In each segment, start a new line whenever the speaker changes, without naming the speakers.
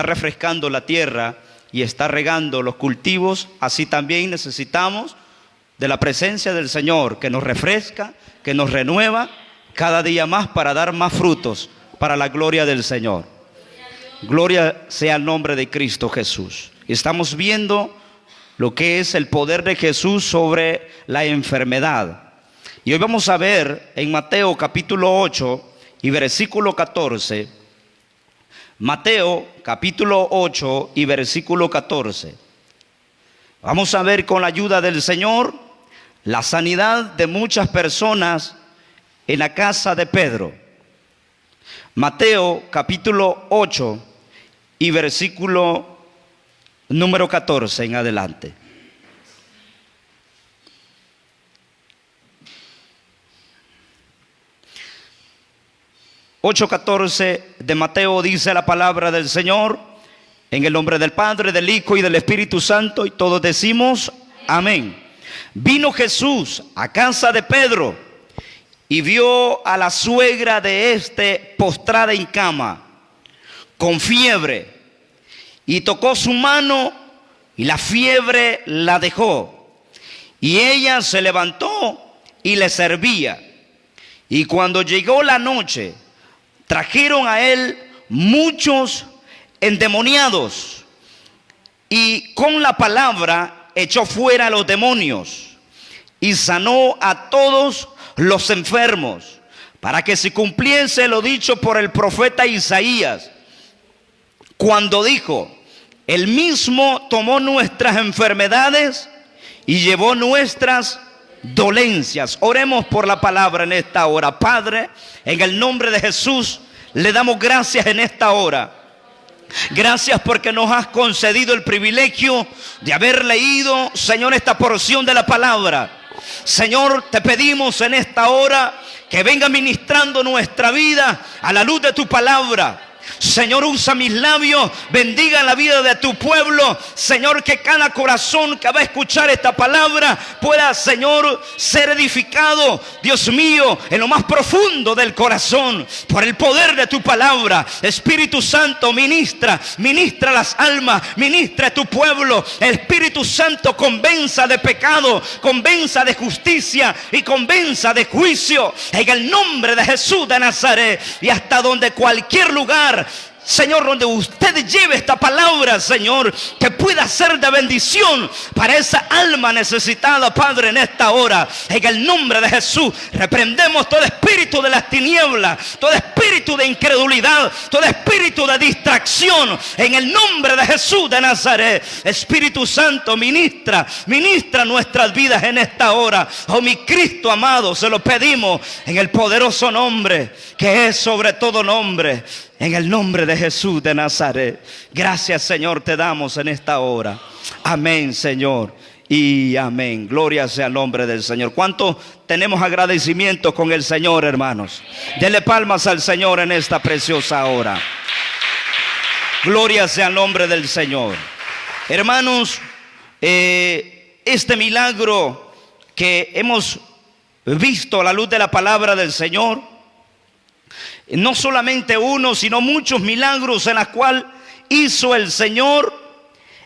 refrescando la tierra y está regando los cultivos, así también necesitamos de la presencia del Señor, que nos refresca, que nos renueva cada día más para dar más frutos para la gloria del Señor. Gloria sea el nombre de Cristo Jesús. Estamos viendo lo que es el poder de Jesús sobre la enfermedad. Y hoy vamos a ver en Mateo capítulo 8 y versículo 14. Mateo capítulo 8 y versículo 14. Vamos a ver con la ayuda del Señor la sanidad de muchas personas en la casa de Pedro. Mateo capítulo 8 y versículo número 14 en adelante. (8:14) de Mateo dice la palabra del Señor: en el nombre del Padre, del Hijo y del Espíritu Santo, y todos decimos amén. Vino Jesús a casa de Pedro y vio a la suegra de éste postrada en cama, con fiebre, y tocó su mano y la fiebre la dejó, y ella se levantó y le servía. Y cuando llegó la noche, trajeron a él muchos endemoniados, y con la palabra echó fuera a los demonios y sanó a todos los enfermos, para que se cumpliese lo dicho por el profeta Isaías, cuando dijo: Él mismo tomó nuestras enfermedades y llevó nuestras dolencias. Oremos por la palabra en esta hora. Padre, en el nombre de Jesús, le damos gracias en esta hora. Gracias porque nos has concedido el privilegio de haber leído, Señor, esta porción de la palabra. Señor, te pedimos en esta hora que venga ministrando nuestra vida a la luz de tu palabra. Señor, usa mis labios, bendiga la vida de tu pueblo. Señor, que cada corazón que va a escuchar esta palabra pueda, Señor, ser edificado, Dios mío, en lo más profundo del corazón, por el poder de tu palabra. Espíritu Santo, ministra las almas, ministra a tu pueblo. El Espíritu Santo convenza de pecado, convenza de justicia y convenza de juicio, en el nombre de Jesús de Nazaret. Y hasta donde cualquier lugar, Señor, donde usted lleve esta palabra, Señor, que pueda ser de bendición para esa alma necesitada, Padre, en esta hora. En el nombre de Jesús, reprendemos todo espíritu de las tinieblas, todo espíritu de incredulidad, todo espíritu de distracción, en el nombre de Jesús de Nazaret. Espíritu Santo, ministra nuestras vidas en esta hora. Oh, mi Cristo amado, se lo pedimos en el poderoso nombre que es sobre todo nombre, en el nombre de Jesús de Nazaret. Gracias, Señor, te damos en esta hora. Amén, Señor, y amén. Gloria sea el nombre del Señor. ¿Cuánto tenemos agradecimiento con el Señor, hermanos? Dele palmas al Señor en esta preciosa hora. Gloria sea el nombre del Señor. Hermanos, este milagro que hemos visto a la luz de la palabra del Señor, no solamente uno, sino muchos milagros en los cuales hizo el Señor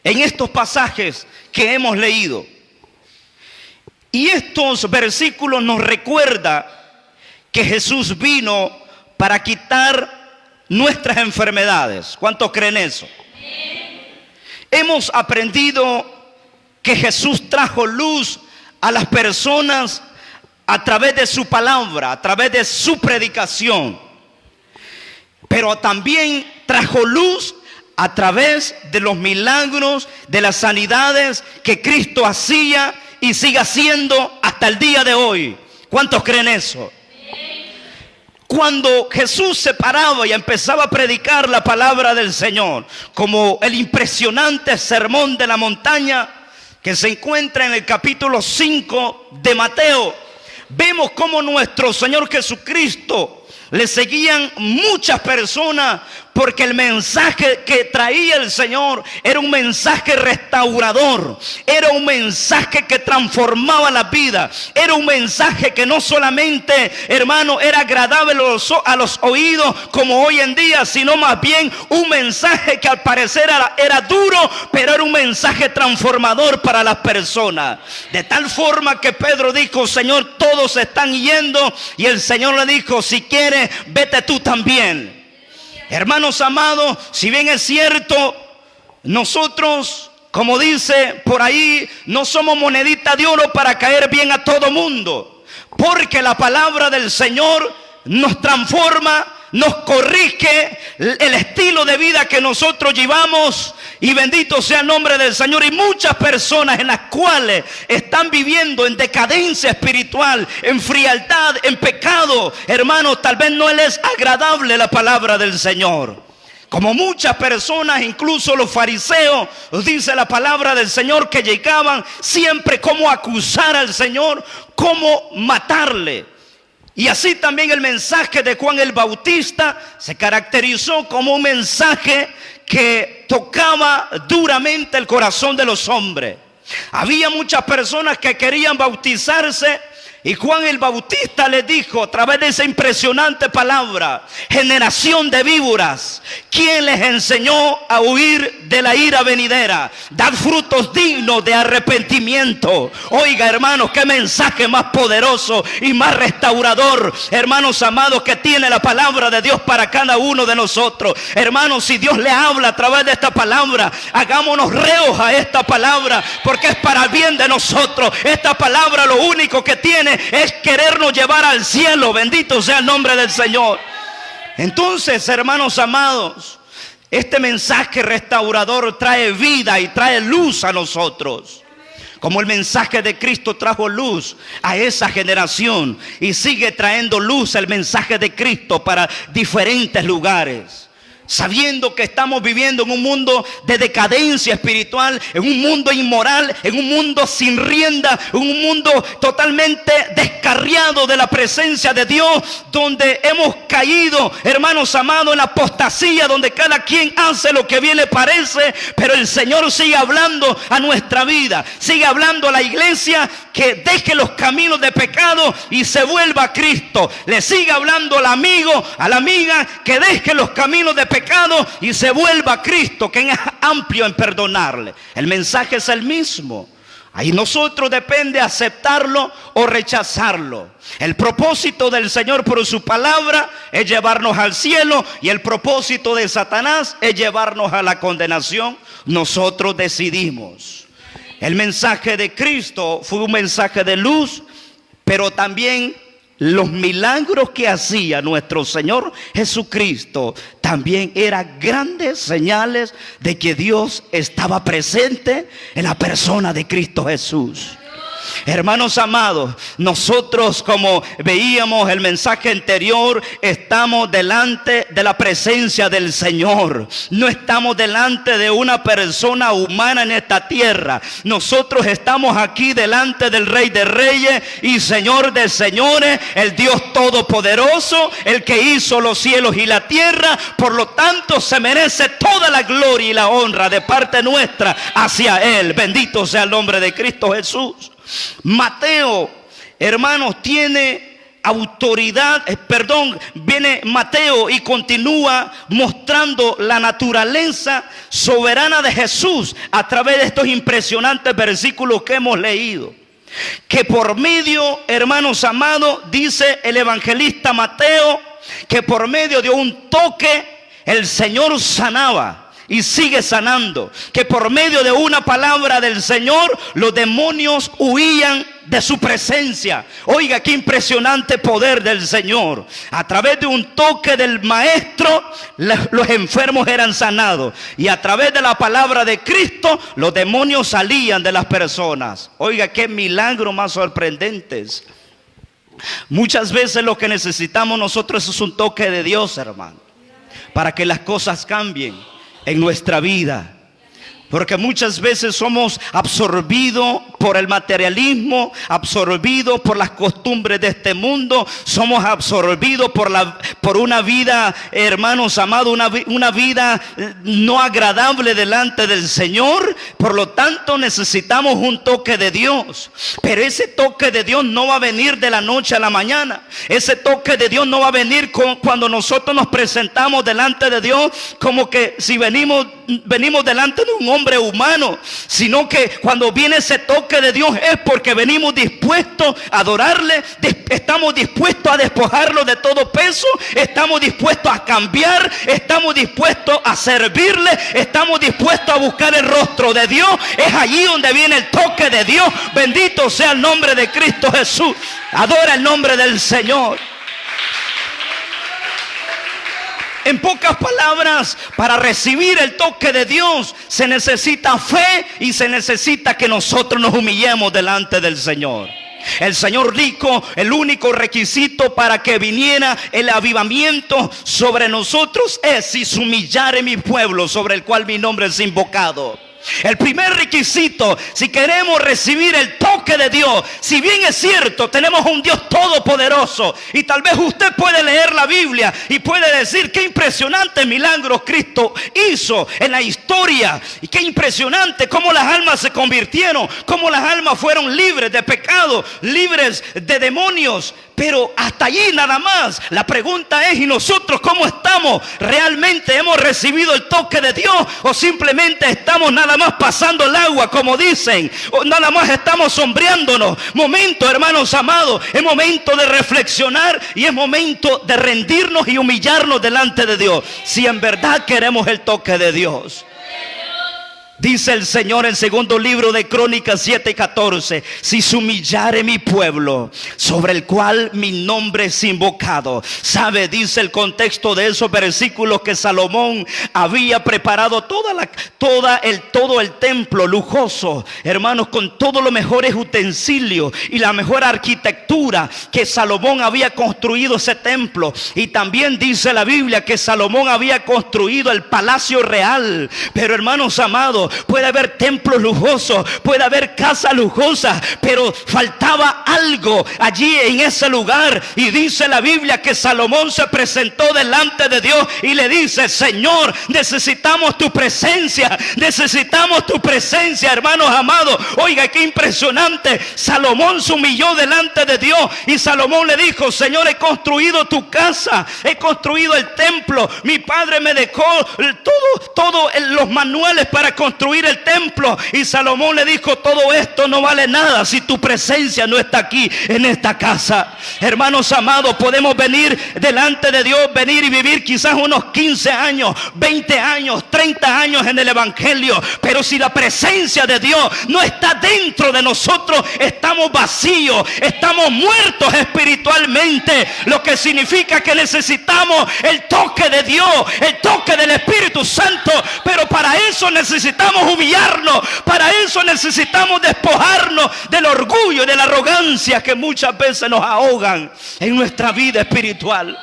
en estos pasajes que hemos leído. Y estos versículos nos recuerdan que Jesús vino para quitar nuestras enfermedades. ¿Cuántos creen eso? Hemos aprendido que Jesús trajo luz a las personas a través de su palabra, a través de su predicación. Pero también trajo luz a través de los milagros, de las sanidades que Cristo hacía y sigue haciendo hasta el día de hoy. ¿Cuántos creen eso? Cuando Jesús se paraba y empezaba a predicar la palabra del Señor, como el impresionante sermón de la montaña que se encuentra en el capítulo 5 de Mateo, vemos cómo nuestro Señor Jesucristo le seguían muchas personas porque el mensaje que traía el Señor era un mensaje restaurador, era un mensaje que transformaba la vida, era un mensaje que no solamente, hermano, era agradable a los oídos como hoy en día, sino más bien un mensaje que al parecer era duro, pero era un mensaje transformador para las personas. De tal forma que Pedro dijo: Señor, todos están yendo, y el Señor le dijo: si quieres, vete tú también. Hermanos amados, si bien es cierto, nosotros, como dice por ahí, no somos monedita de oro para caer bien a todo mundo, porque la palabra del Señor nos transforma, nos corrige el estilo de vida que nosotros llevamos, y bendito sea el nombre del Señor. Y muchas personas en las cuales están viviendo en decadencia espiritual, en frialdad, en pecado, hermanos, tal vez no les es agradable la palabra del Señor. Como muchas personas, incluso los fariseos, dice la palabra del Señor, que llegaban siempre como acusar al Señor, como matarle. Y así también el mensaje de Juan el Bautista se caracterizó como un mensaje que tocaba duramente el corazón de los hombres. Había muchas personas que querían bautizarse, y Juan el Bautista les dijo a través de esa impresionante palabra: generación de víboras, ¿quién les enseñó a huir de la ira venidera? Dad frutos dignos de arrepentimiento. Oiga, hermanos, qué mensaje más poderoso y más restaurador, hermanos amados, que tiene la palabra de Dios para cada uno de nosotros. Hermanos, si Dios le habla a través de esta palabra, hagámonos reos a esta palabra, porque es para el bien de nosotros. Esta palabra lo único que tiene es querernos llevar al cielo. Bendito sea el nombre del Señor. Entonces, hermanos amados, este mensaje restaurador trae vida y trae luz a nosotros, como el mensaje de Cristo trajo luz a esa generación, y sigue trayendo luz el mensaje de Cristo para diferentes lugares. Sabiendo que estamos viviendo en un mundo de decadencia espiritual, en un mundo inmoral, en un mundo sin rienda, en un mundo totalmente descarriado de la presencia de Dios, donde hemos caído, hermanos amados, en la apostasía, donde cada quien hace lo que bien le parece. Pero el Señor sigue hablando a nuestra vida, sigue hablando a la iglesia que deje los caminos de pecado y se vuelva a Cristo. Le sigue hablando al amigo, a la amiga, que deje los caminos de pecado y se vuelva a Cristo, que es amplio en perdonarle. El mensaje es el mismo. Ahí nosotros depende aceptarlo o rechazarlo. El propósito del Señor por su palabra es llevarnos al cielo, y el propósito de Satanás es llevarnos a la condenación. Nosotros decidimos. El mensaje de Cristo fue un mensaje de luz, pero también los milagros que hacía nuestro Señor Jesucristo también eran grandes señales de que Dios estaba presente en la persona de Cristo Jesús. Hermanos amados, nosotros, como veíamos el mensaje anterior, estamos delante de la presencia del Señor. No estamos delante de una persona humana en esta tierra. Nosotros estamos aquí delante del Rey de Reyes y Señor de Señores, el Dios Todopoderoso, el que hizo los cielos y la tierra. Por lo tanto, se merece toda la gloria y la honra de parte nuestra hacia Él. Bendito sea el nombre de Cristo Jesús. Mateo, hermanos, tiene autoridad, viene Mateo y continúa mostrando la naturaleza soberana de Jesús a través de estos impresionantes versículos que hemos leído. Que por medio, hermanos amados, dice el evangelista Mateo, que por medio de un toque el Señor sanaba. Y sigue sanando, que por medio de una palabra del Señor los demonios huían de su presencia. Oiga, qué impresionante poder del Señor. A través de un toque del maestro, los enfermos eran sanados, y a través de la palabra de Cristo los demonios salían de las personas. Oiga, qué milagro más sorprendentes. Muchas veces lo que necesitamos nosotros es un toque de Dios, hermano, para que las cosas cambien en nuestra vida, porque muchas veces somos absorbidos por el materialismo, absorbidos por las costumbres de este mundo, somos absorbidos por una vida, hermanos amados, una vida no agradable delante del Señor. Por lo tanto necesitamos un toque de Dios, pero ese toque de Dios no va a venir de la noche a la mañana. Ese toque de Dios no va a venir cuando nosotros nos presentamos delante de Dios como que si venimos delante de un hombre humano, sino que cuando viene ese toque de Dios es porque venimos dispuestos a adorarle, estamos dispuestos a despojarlo de todo peso, estamos dispuestos a cambiar, estamos dispuestos a servirle, estamos dispuestos a buscar el rostro de Dios. Es allí donde viene el toque de Dios. Bendito sea el nombre de Cristo Jesús. Adora el nombre del Señor. En pocas palabras, para recibir el toque de Dios se necesita fe y se necesita que nosotros nos humillemos delante del Señor. El Señor dijo, el único requisito para que viniera el avivamiento sobre nosotros es si se humillare mi pueblo sobre el cual mi nombre es invocado. El primer requisito, si queremos recibir el toque de Dios, si bien es cierto, tenemos un Dios todopoderoso, y tal vez usted puede leer la Biblia y puede decir qué impresionantes milagros Cristo hizo en la historia, y qué impresionante cómo las almas se convirtieron, cómo las almas fueron libres de pecado, libres de demonios. Pero hasta allí nada más. La pregunta es, ¿y nosotros cómo estamos? ¿Realmente hemos recibido el toque de Dios? ¿O simplemente estamos nada más pasando el agua, como dicen? ¿O nada más estamos sombreándonos? Momento, hermanos amados, es momento de reflexionar y es momento de rendirnos y humillarnos delante de Dios, si en verdad queremos el toque de Dios. Dice el Señor en segundo libro de Crónicas 7:14: si se humillare mi pueblo, sobre el cual mi nombre es invocado. ¿Sabe? Dice el contexto de esos versículos que Salomón había preparado todo el templo lujoso, hermanos, con todos los mejores utensilios y la mejor arquitectura, que Salomón había construido ese templo. Y también dice la Biblia que Salomón había construido el palacio real. Pero, hermanos amados, puede haber templos lujosos, puede haber casas lujosas, pero faltaba algo allí en ese lugar. Y dice la Biblia que Salomón se presentó delante de Dios y le dice: Señor, necesitamos tu presencia, hermanos amados. Oiga, qué impresionante. Salomón se humilló delante de Dios y Salomón le dijo: Señor, he construido tu casa, he construido el templo, mi padre me dejó todos los manuales para construir el templo. Y Salomón le dijo: todo esto no vale nada si tu presencia no está aquí en esta casa. Hermanos amados, podemos venir delante de Dios, venir y vivir quizás unos 15 años, 20 años, 30 años en el evangelio, pero si la presencia de Dios no está dentro de nosotros, estamos vacíos, estamos muertos espiritualmente, lo que significa que necesitamos el toque de Dios, el toque del Espíritu Santo. Pero para eso necesitamos humillarnos, para eso necesitamos despojarnos del orgullo y de la arrogancia que muchas veces nos ahogan en nuestra vida espiritual.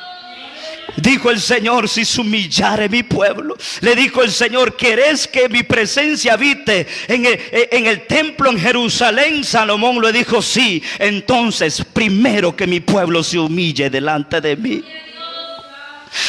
Dijo el Señor: si se humillare mi pueblo. Le dijo el Señor: ¿querés que mi presencia habite en el templo en Jerusalén? Salomón le dijo: sí. Entonces primero que mi pueblo se humille delante de mí.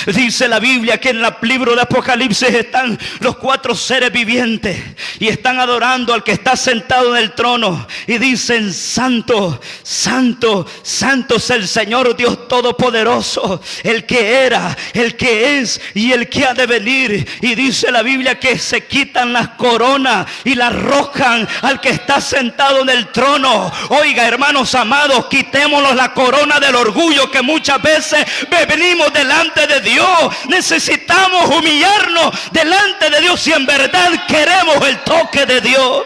Dice la Biblia que en el libro de Apocalipsis están los 4 seres vivientes y están adorando al que está sentado en el trono y dicen: santo, santo, santo es el Señor Dios Todopoderoso, el que era, el que es y el que ha de venir. Y dice la Biblia que se quitan las coronas y las arrojan al que está sentado en el trono. Oiga, hermanos amados, quitémonos la corona del orgullo que muchas veces venimos delante de Dios. Necesitamos humillarnos delante de Dios si en verdad queremos el toque de Dios.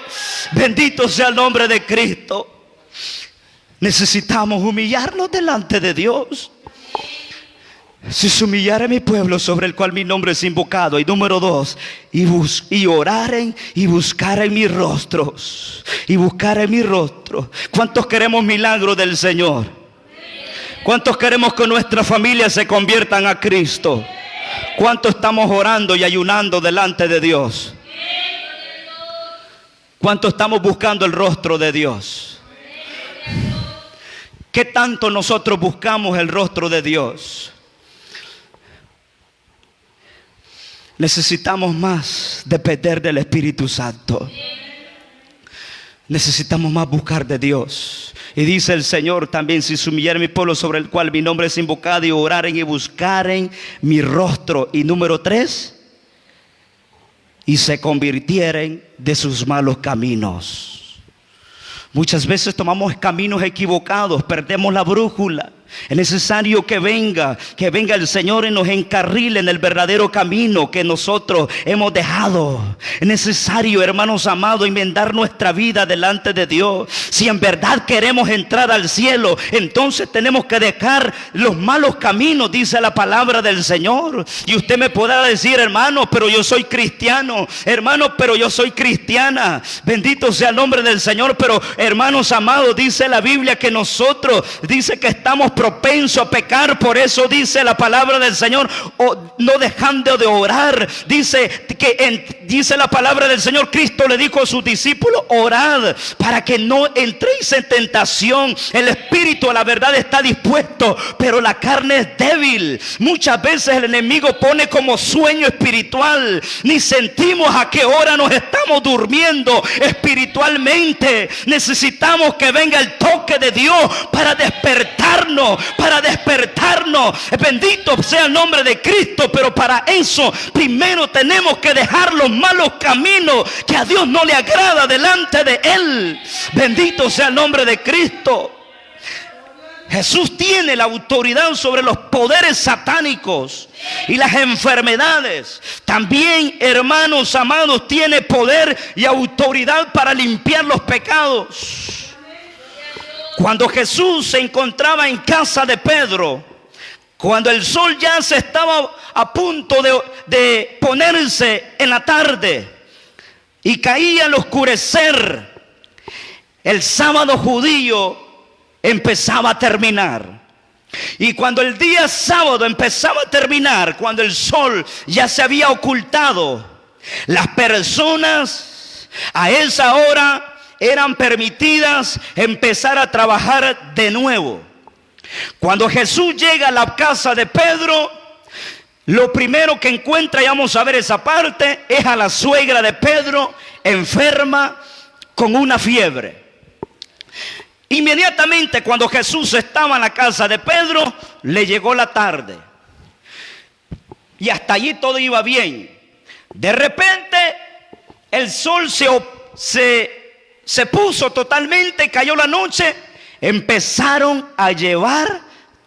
Bendito sea el nombre de Cristo. Necesitamos humillarnos delante de Dios. Si se humillare mi pueblo sobre el cual mi nombre es invocado. Y número 2, y oraren y buscaren mis rostros. Y buscaren mi rostro. ¿Cuántos queremos milagros del Señor? ¿Cuántos queremos que nuestras familias se conviertan a Cristo? ¿Cuántos estamos orando y ayunando delante de Dios? ¿Cuánto estamos buscando el rostro de Dios? ¿Qué tanto nosotros buscamos el rostro de Dios? Necesitamos más depender del Espíritu Santo. Necesitamos más buscar de Dios. Y dice el Señor también: si se humillare mi pueblo sobre el cual mi nombre es invocado, y oraren y buscaren mi rostro. Y número 3, y se convirtieren de sus malos caminos. Muchas veces tomamos caminos equivocados, perdemos la brújula. Es necesario que venga el Señor y nos encarrile en el verdadero camino que nosotros hemos dejado. Es necesario, hermanos amados, enmendar nuestra vida delante de Dios. Si en verdad queremos entrar al cielo, entonces tenemos que dejar los malos caminos, dice la palabra del Señor. Y usted me podrá decir: hermano, pero yo soy cristiano. Hermano, pero yo soy cristiana. Bendito sea el nombre del Señor. Pero, hermanos amados, dice la Biblia que nosotros, dice que estamos propenso a pecar. Por eso dice la palabra del Señor: no dejando de orar. Dice la palabra del Señor, Cristo le dijo a sus discípulos: orad para que no entréis en tentación. El espíritu a la verdad está dispuesto, pero la carne es débil. Muchas veces el enemigo pone como sueño espiritual. Ni sentimos a qué hora nos estamos durmiendo espiritualmente. Necesitamos que venga el toque de Dios para despertarnos. Bendito sea el nombre de Cristo. Pero para eso primero tenemos que dejar los malos caminos que a Dios no le agrada delante de Él. Bendito sea el nombre de Cristo. Jesús tiene la autoridad sobre los poderes satánicos y las enfermedades. También, hermanos amados, tiene poder y autoridad para limpiar los pecados. Cuando Jesús se encontraba en casa de Pedro, cuando el sol ya se estaba a punto de ponerse en la tarde y caía el oscurecer, el sábado judío empezaba a terminar. Y cuando el día sábado empezaba a terminar, cuando el sol ya se había ocultado, las personas a esa hora eran permitidas empezar a trabajar de nuevo. Cuando Jesús llega a la casa de Pedro, lo primero que encuentra, y vamos a ver esa parte, es a la suegra de Pedro enferma con una fiebre. Inmediatamente cuando Jesús estaba en la casa de Pedro, le llegó la tarde y hasta allí todo iba bien. De repente el sol se puso totalmente, cayó la noche. Empezaron a llevar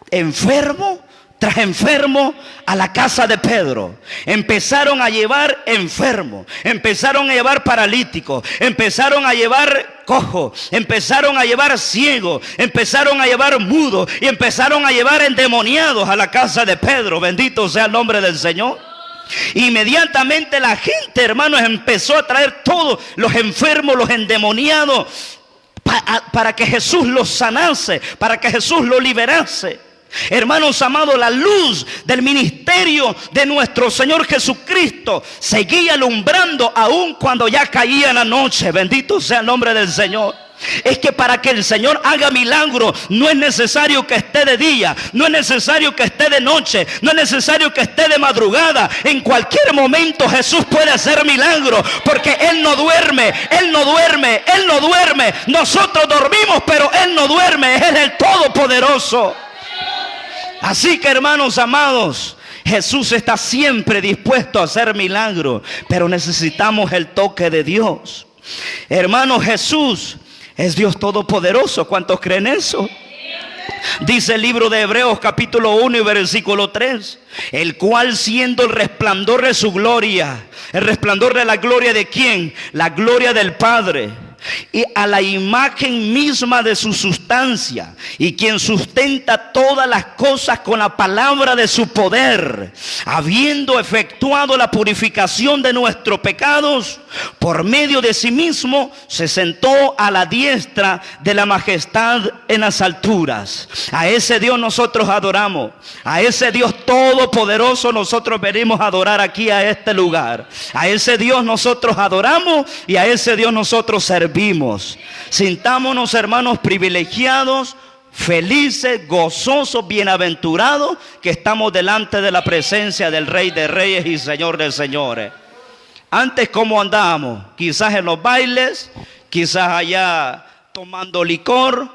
enfermo tras enfermo a la casa de Pedro. Empezaron a llevar enfermos, empezaron a llevar paralíticos, empezaron a llevar cojos, empezaron a llevar ciegos, empezaron a llevar mudos y empezaron a llevar endemoniados a la casa de Pedro. Bendito sea el nombre del Señor. Inmediatamente la gente, hermanos, empezó a traer todos los enfermos, los endemoniados, para que Jesús los sanase, para que Jesús los liberase. Hermanos amados, la luz del ministerio de nuestro Señor Jesucristo seguía alumbrando aún cuando ya caía la noche. Bendito sea el nombre del Señor. Es que para que el Señor haga milagro no es necesario que esté de día, no es necesario que esté de noche, no es necesario que esté de madrugada. En cualquier momento Jesús puede hacer milagro, porque Él no duerme, Él no duerme, Él no duerme. Nosotros dormimos, pero Él no duerme, Él es el Todopoderoso. Así que, hermanos amados, Jesús está siempre dispuesto a hacer milagro, pero necesitamos el toque de Dios. Hermanos, Jesús es Dios Todopoderoso. ¿Cuántos creen eso? Dice el libro de Hebreos capítulo 1 y versículo 3: el cual, siendo el resplandor de su gloria, el resplandor de la gloria de ¿quién? La gloria del Padre, y a la imagen misma de su sustancia, y quien sustenta todas las cosas con la palabra de su poder, habiendo efectuado la purificación de nuestros pecados, por medio de sí mismo se sentó a la diestra de la majestad en las alturas. A ese Dios nosotros adoramos, a ese Dios todopoderoso nosotros venimos a adorar aquí a este lugar. A ese Dios nosotros adoramos y a ese Dios nosotros servimos. Sintámonos, hermanos, privilegiados, felices, gozosos, bienaventurados, que estamos delante de la presencia del Rey de Reyes y Señor de Señores. Antes, ¿cómo andábamos? Quizás en los bailes, quizás allá tomando licor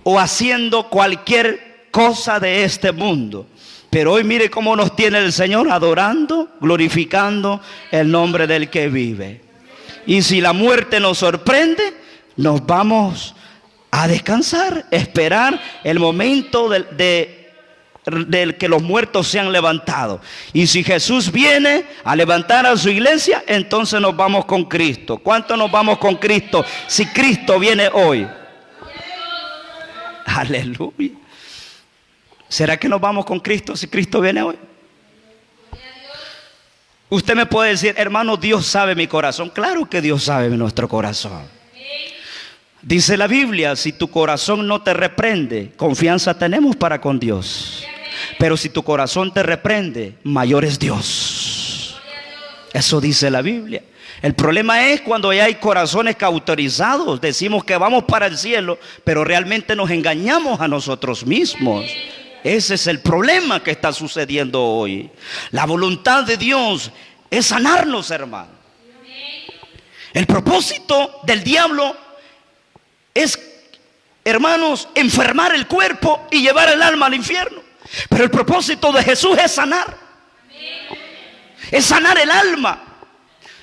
o haciendo cualquier cosa de este mundo. Pero hoy mire cómo nos tiene el Señor adorando, glorificando el nombre del que vive. Y si la muerte nos sorprende, nos vamos a descansar, esperar el momento del que los muertos sean levantados. Y si Jesús viene a levantar a su iglesia, entonces nos vamos con Cristo. ¿Cuánto nos vamos con Cristo si Cristo viene hoy? Aleluya. ¿Será que nos vamos con Cristo si Cristo viene hoy? Usted me puede decir, hermano, Dios sabe mi corazón. Claro que Dios sabe nuestro corazón. Dice la Biblia, si tu corazón no te reprende, confianza tenemos para con Dios. Pero si tu corazón te reprende, mayor es Dios. Eso dice la Biblia. El problema es cuando ya hay corazones cauterizados. Decimos que vamos para el cielo, pero realmente nos engañamos a nosotros mismos. Ese es el problema que está sucediendo hoy. La voluntad de Dios es sanarnos, hermano. El propósito del diablo es, hermanos, enfermar el cuerpo y llevar el alma al infierno. Pero el propósito de Jesús es sanar. Es sanar el alma.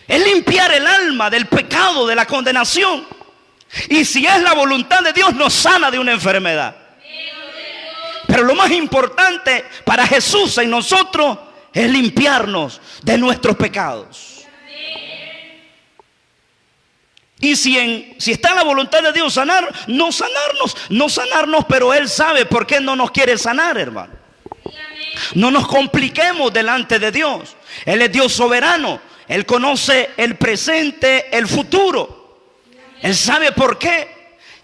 Es limpiar el alma del pecado, de la condenación. Y si es la voluntad de Dios, nos sana de una enfermedad. Pero lo más importante para Jesús en nosotros es limpiarnos de nuestros pecados. Y si está en la voluntad de Dios sanar, no sanarnos, pero Él sabe por qué no nos quiere sanar, hermano. No nos compliquemos delante de Dios. Él es Dios soberano. Él conoce el presente, el futuro. Él sabe por qué.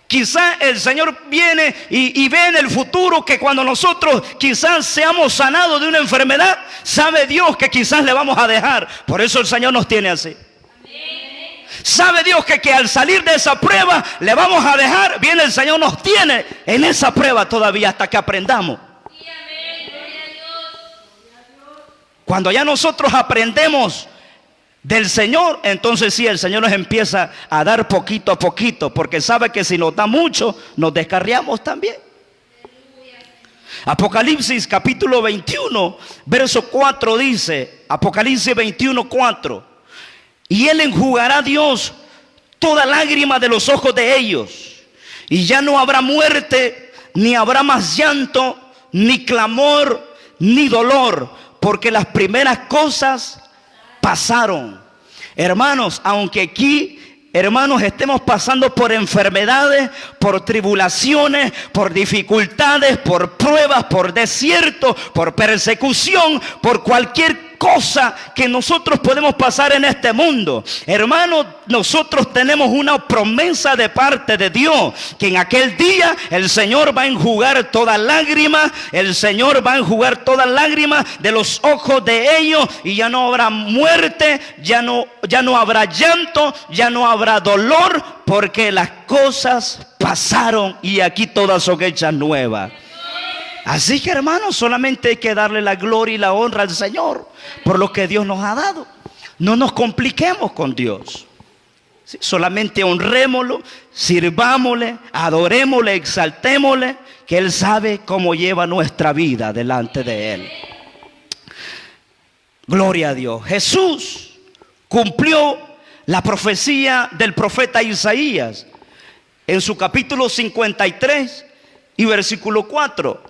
Quizás el Señor viene y ve en el futuro que cuando nosotros quizás seamos sanados de una enfermedad, sabe Dios que quizás le vamos a dejar. Por eso el Señor nos tiene así. Sabe Dios que al salir de esa prueba le vamos a dejar. Bien, el Señor nos tiene en esa prueba todavía hasta que aprendamos. Cuando ya nosotros aprendemos del Señor, entonces sí, el Señor nos empieza a dar poquito a poquito, porque sabe que si nos da mucho, nos descarriamos también. Apocalipsis capítulo 21, verso 4 dice, Apocalipsis 21, 4, y Él enjugará, Dios, toda lágrima de los ojos de ellos, y ya no habrá muerte, ni habrá más llanto, ni clamor, ni dolor, porque las primeras cosas pasaron. Hermanos, aunque aquí, hermanos, estemos pasando por enfermedades, por tribulaciones, por dificultades, por pruebas, por desierto, por persecución, por cualquier cosa que nosotros podemos pasar en este mundo, hermanos, nosotros tenemos una promesa de parte de Dios, que en aquel día el Señor va a enjugar toda lágrima, el Señor va a enjugar toda lágrima de los ojos de ellos, y ya no habrá muerte, ya no habrá llanto, ya no habrá dolor, porque las cosas pasaron y aquí todas son hechas nuevas. Así que, hermanos, solamente hay que darle la gloria y la honra al Señor por lo que Dios nos ha dado. No nos compliquemos con Dios. ¿Sí? Solamente honrémoslo, sirvámosle, adorémosle, exaltémosle, que Él sabe cómo lleva nuestra vida delante de Él. Gloria a Dios. Jesús cumplió la profecía del profeta Isaías en su capítulo 53 y versículo 4.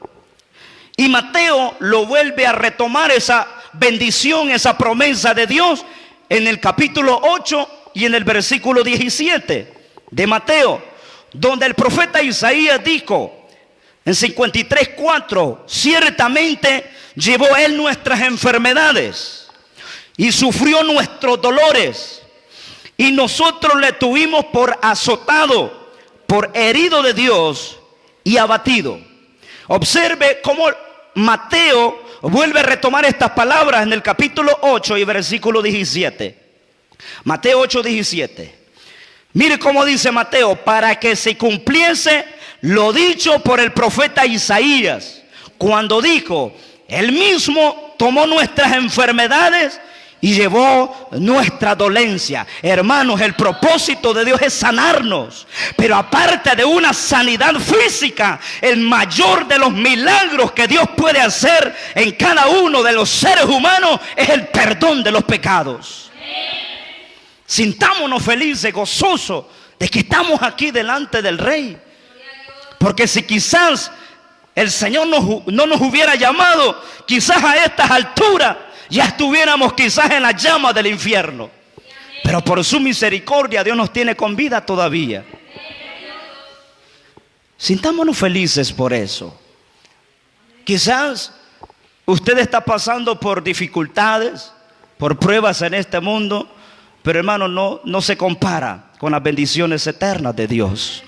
Y Mateo lo vuelve a retomar esa bendición, esa promesa de Dios en el capítulo 8 y en el versículo 17. de Mateo, donde el profeta Isaías dijo en 53:4, ciertamente llevó él nuestras enfermedades y sufrió nuestros dolores, y nosotros le tuvimos por azotado, por herido de Dios y abatido. Observe cómo Mateo vuelve a retomar estas palabras en el capítulo 8 y versículo 17. Mateo 8:17. Mire cómo dice Mateo: para que se cumpliese lo dicho por el profeta Isaías, cuando dijo: él mismo tomó nuestras enfermedades y llevó nuestra dolencia. Hermanos, el propósito de Dios es sanarnos. Pero aparte de una sanidad física, el mayor de los milagros que Dios puede hacer en cada uno de los seres humanos es el perdón de los pecados. Sintámonos felices, gozosos de que estamos aquí delante del Rey. Porque si quizás el Señor no nos hubiera llamado, quizás a estas alturas ya estuviéramos quizás en las llamas del infierno. Pero por su misericordia Dios nos tiene con vida todavía. Sintámonos felices por eso. Quizás usted está pasando por dificultades, por pruebas en este mundo, pero hermano, no se compara con las bendiciones eternas de Dios.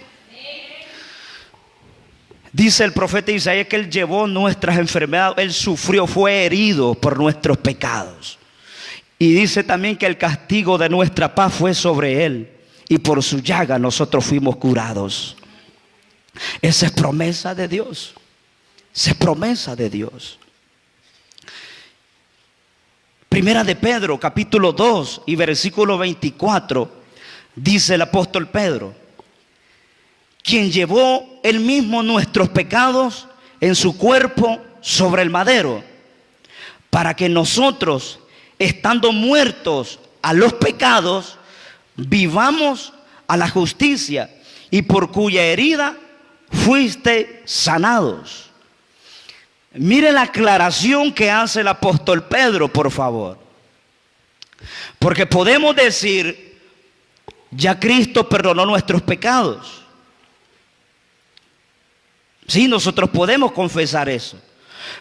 Dice el profeta Isaías que él llevó nuestras enfermedades, él sufrió, fue herido por nuestros pecados. Y dice también que el castigo de nuestra paz fue sobre él, y por su llaga nosotros fuimos curados. Esa es promesa de Dios. Esa es promesa de Dios. Primera de Pedro, capítulo 2 y versículo 24, dice el apóstol Pedro: quien llevó él mismo nuestros pecados en su cuerpo sobre el madero, para que nosotros, estando muertos a los pecados, vivamos a la justicia, y por cuya herida fuiste sanados. Mire la aclaración que hace el apóstol Pedro, por favor. Porque podemos decir: ya Cristo perdonó nuestros pecados. Sí, nosotros podemos confesar eso.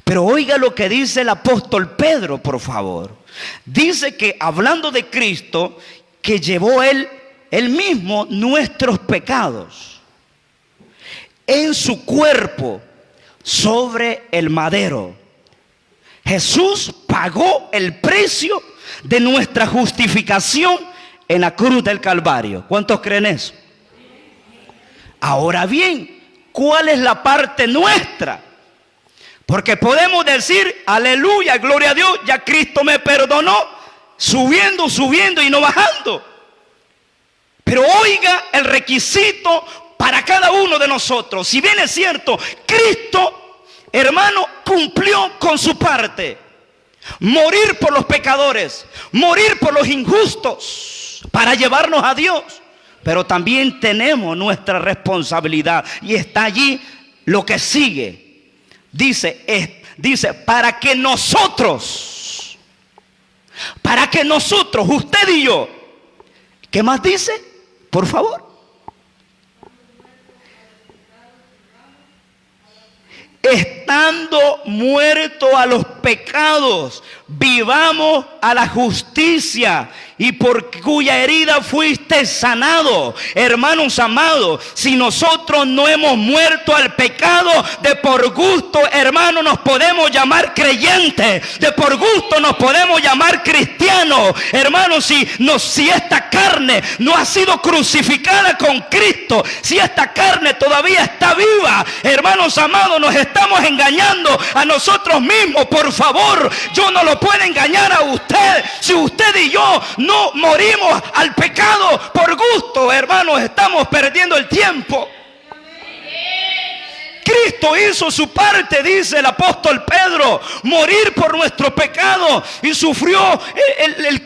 Pero oiga lo que dice el apóstol Pedro, por favor. Dice que, hablando de Cristo, que llevó él mismo nuestros pecados en su cuerpo sobre el madero. Jesús pagó el precio de nuestra justificación en la cruz del Calvario. ¿Cuántos creen eso? Ahora bien, ¿cuál es la parte nuestra? Porque podemos decir: aleluya, gloria a Dios, ya Cristo me perdonó, subiendo y no bajando. Pero oiga el requisito para cada uno de nosotros. Si bien es cierto, Cristo, hermano, cumplió con su parte: morir por los pecadores, morir por los injustos, para llevarnos a Dios. Pero también tenemos nuestra responsabilidad, y está allí lo que sigue. Dice, para que nosotros, usted y yo, ¿qué más dice? Por favor. Estando muerto a los pecados, vivamos a la justicia, y por cuya herida fuiste sanado. Hermanos amados, si nosotros no hemos muerto al pecado, de por gusto, hermanos, nos podemos llamar creyentes, de por gusto nos podemos llamar cristianos. Hermanos, si esta carne no ha sido crucificada con Cristo, si esta carne todavía está viva, hermanos amados, nos estamos engañando a nosotros mismos. Por favor, yo no lo puedo engañar a usted. Si usted y yo no morimos al pecado por gusto, hermanos, estamos perdiendo el tiempo. Cristo hizo su parte, dice el apóstol Pedro, morir por nuestro pecado, y sufrió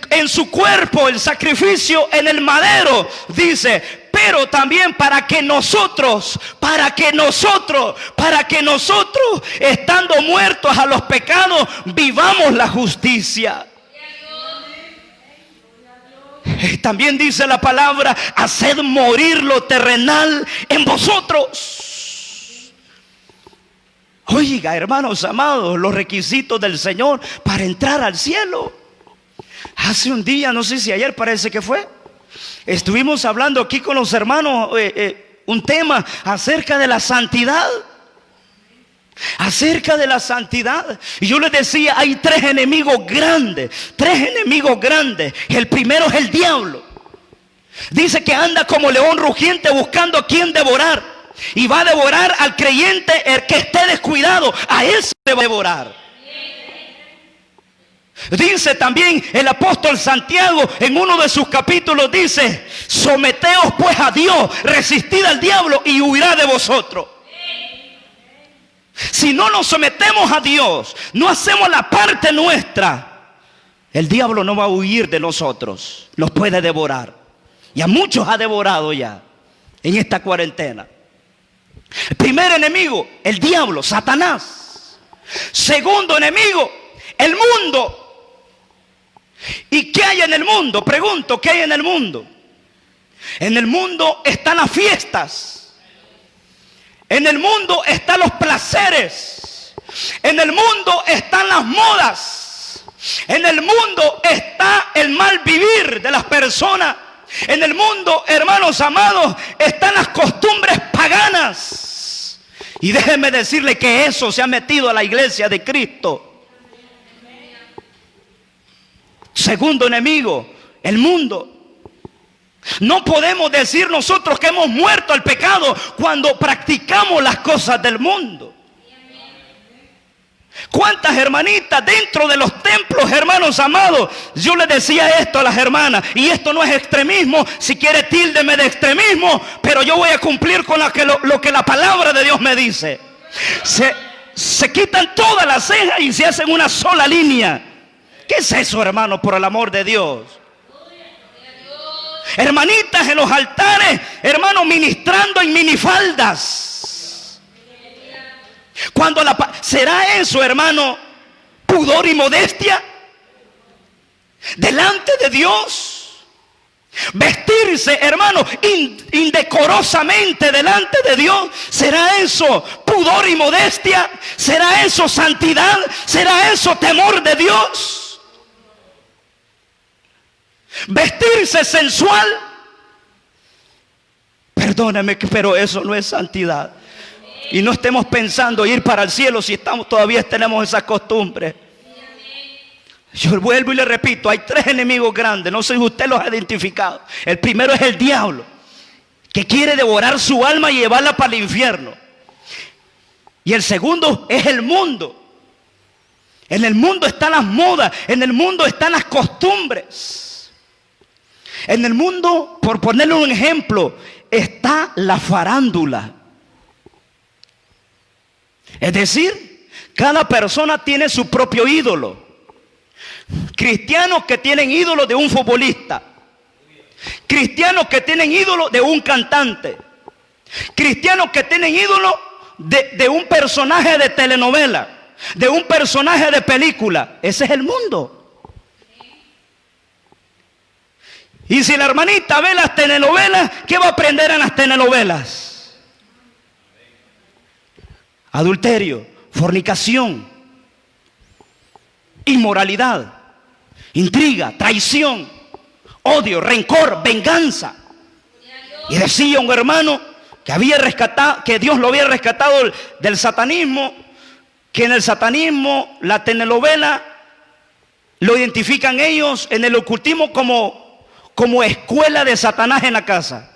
en su cuerpo el sacrificio en el madero, dice. Pero también para que nosotros, estando muertos a los pecados, vivamos la justicia. También dice la palabra: haced morir lo terrenal en vosotros. Oiga, hermanos amados, los requisitos del Señor para entrar al cielo. Hace un día, no sé si ayer, parece que fue, estuvimos hablando aquí con los hermanos un tema acerca de la santidad. Acerca de la santidad. Y yo les decía, hay tres enemigos grandes. El primero es el diablo. Dice que anda como león rugiente buscando a quien devorar. Y va a devorar al creyente, el que esté descuidado, a él se va a devorar. Dice también el apóstol Santiago en uno de sus capítulos, dice: someteos pues a Dios, resistid al diablo y huirá de vosotros. Si no nos sometemos a Dios, no hacemos la parte nuestra, el diablo no va a huir de nosotros, nos puede devorar. Y a muchos ha devorado ya en esta cuarentena. El primer enemigo, el diablo, Satanás. Segundo enemigo, el mundo. ¿Y qué hay en el mundo? Pregunto, ¿qué hay en el mundo? En el mundo están las fiestas. En el mundo están los placeres. En el mundo están las modas. En el mundo está el mal vivir de las personas. En el mundo, hermanos amados, están las costumbres paganas. Y déjenme decirle que eso se ha metido a la iglesia de Cristo. Segundo enemigo, el mundo. No podemos decir nosotros que hemos muerto al pecado cuando practicamos las cosas del mundo. ¿Cuántas hermanitas dentro de los templos, hermanos amados? Yo les decía esto a las hermanas, y esto no es extremismo. Si quiere, tíldeme de extremismo, pero yo voy a cumplir con lo que la palabra de Dios me dice. Se quitan todas las cejas y se hacen una sola línea. ¿Qué es eso, hermano, por el amor de Dios? Hermanitas en los altares, hermanos, ministrando en minifaldas. ¿Será eso, hermano, pudor y modestia delante de Dios? Vestirse, hermano, indecorosamente delante de Dios. ¿Será eso pudor y modestia? ¿Será eso santidad? ¿Será eso temor de Dios? Vestirse sensual. Perdóname, pero eso no es santidad. Y no estemos pensando ir para el cielo si todavía tenemos esas costumbres. Yo vuelvo y le repito, hay tres enemigos grandes. No sé si usted los ha identificado. El primero es el diablo, que quiere devorar su alma y llevarla para el infierno. Y el segundo es el mundo. En el mundo están las modas, en el mundo están las costumbres. En el mundo, por ponerle un ejemplo, está la farándula. Es decir, cada persona tiene su propio ídolo. Cristianos que tienen ídolo de un futbolista. Cristianos que tienen ídolo de un cantante. Cristianos que tienen ídolo de un personaje de telenovela, de un personaje de película. Ese es el mundo. Y si la hermanita ve las telenovelas, ¿qué va a aprender en las telenovelas? Adulterio, fornicación, inmoralidad, intriga, traición, odio, rencor, venganza. Y decía un hermano que Dios lo había rescatado del satanismo, que en el satanismo, la telenovela, lo identifican ellos en el ocultismo como escuela de Satanás en la casa.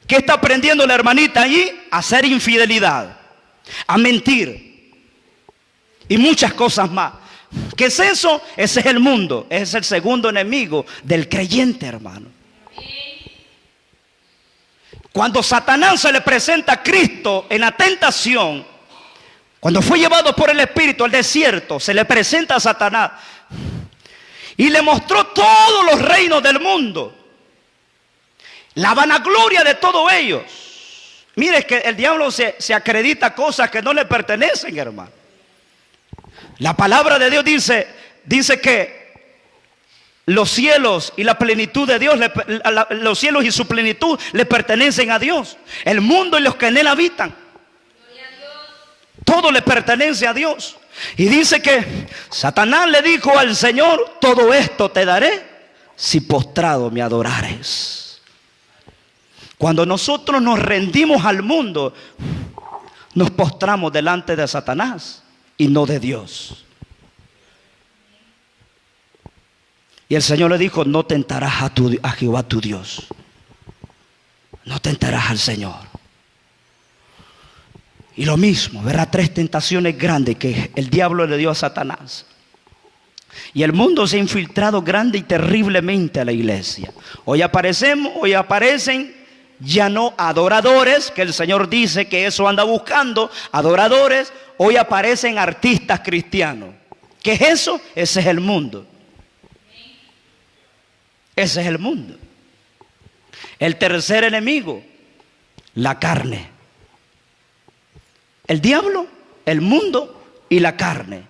¿Qué está aprendiendo la hermanita allí? A hacer infidelidad, a mentir y muchas cosas más. ¿Qué es eso? Ese es el mundo. Ese es el segundo enemigo del creyente, hermano. Cuando Satanás se le presenta a Cristo en la tentación, cuando fue llevado por el Espíritu al desierto, se le presenta a Satanás y le mostró todos los reinos del mundo, la vanagloria de todos ellos. Mire que el diablo se acredita cosas que no le pertenecen, hermano. La palabra de Dios dice que los cielos y la plenitud de Dios, los cielos y su plenitud le pertenecen a Dios. El mundo y los que en él habitan, todo le pertenece a Dios. Y dice que Satanás le dijo al Señor: todo esto te daré si postrado me adorares. Cuando nosotros nos rendimos al mundo, nos postramos delante de Satanás y no de Dios. Y el Señor le dijo: no tentarás a Jehová tu Dios. No tentarás al Señor. Y lo mismo, verá 3 tentaciones grandes que el diablo le dio a Satanás. Y el mundo se ha infiltrado grande y terriblemente a la iglesia. Hoy aparecen ya no adoradores, que el Señor dice que eso anda buscando, adoradores. Hoy aparecen artistas cristianos. ¿Qué es eso? Ese es el mundo. Ese es el mundo. El tercer enemigo, la carne. El diablo, el mundo y la carne.